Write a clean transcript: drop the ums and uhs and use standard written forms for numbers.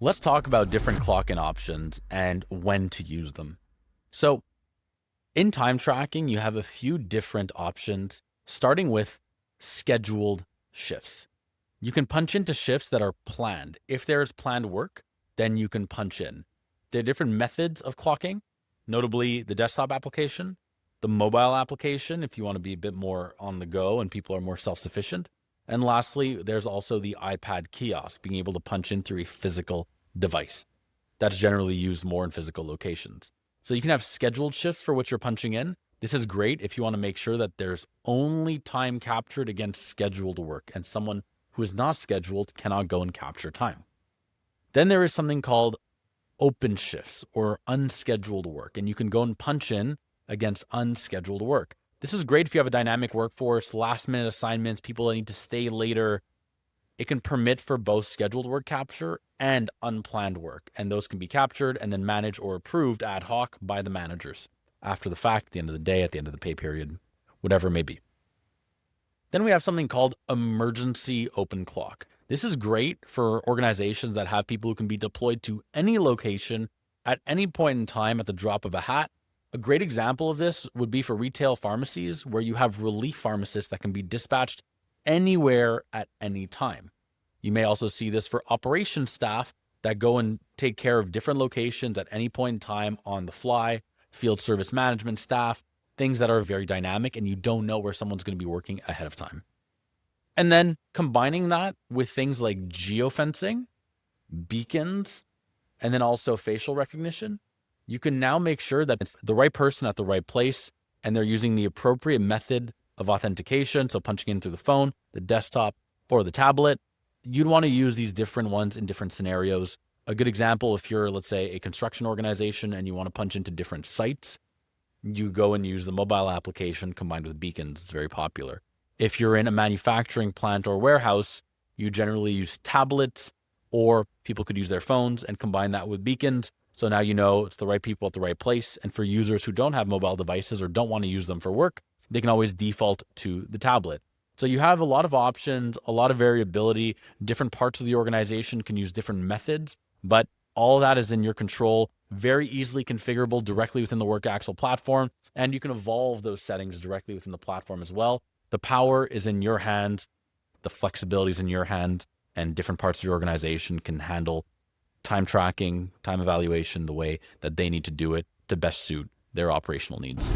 Let's talk about different clock-in options and when to use them. So in time tracking, you have a few different options, starting with scheduled shifts. You can punch into shifts that are planned. If there is planned work, then you can punch in. There are different methods of clocking, notably the desktop application, the mobile application, if you want to be a bit more on the go and people are more self-sufficient. And lastly, there's also the iPad kiosk, being able to punch in through a physical device. That's generally used more in physical locations. So you can have scheduled shifts for which you're punching in. This is great if you want to make sure that there's only time captured against scheduled work, and someone who is not scheduled cannot go and capture time. Then there is something called open shifts or unscheduled work, and you can go and punch in against unscheduled work. This is great if you have a dynamic workforce, last minute assignments, people that need to stay later. It can permit for both scheduled work capture and unplanned work, and those can be captured and then managed or approved ad hoc by the managers after the fact, at the end of the day, at the end of the pay period, whatever it may be. Then we have something called emergency open clock. This is great for organizations that have people who can be deployed to any location at any point in time at the drop of a hat. A great example of this would be for retail pharmacies, where you have relief pharmacists that can be dispatched anywhere at any time. You may also see this for operations staff that go and take care of different locations at any point in time on the fly, field service management staff, things that are very dynamic and you don't know where someone's going to be working ahead of time. And then combining that with things like geofencing, beacons, and then also facial recognition, you can now make sure that it's the right person at the right place and they're using the appropriate method of authentication. So punching in through the phone, the desktop, or the tablet. You'd want to use these different ones in different scenarios. A good example, if you're, let's say, a construction organization and you want to punch into different sites, you go and use the mobile application combined with beacons. It's very popular. If you're in a manufacturing plant or warehouse, you generally use tablets, or people could use their phones and combine that with beacons. So now you know it's the right people at the right place. And for users who don't have mobile devices or don't want to use them for work, they can always default to the tablet. So you have a lot of options, a lot of variability. Different parts of the organization can use different methods, but all of that is in your control, very easily configurable directly within the Work Axle platform. And you can evolve those settings directly within the platform as well. The power is in your hands. The flexibility is in your hands, and different parts of your organization can handle time tracking, time evaluation, the way that they need to do it to best suit their operational needs.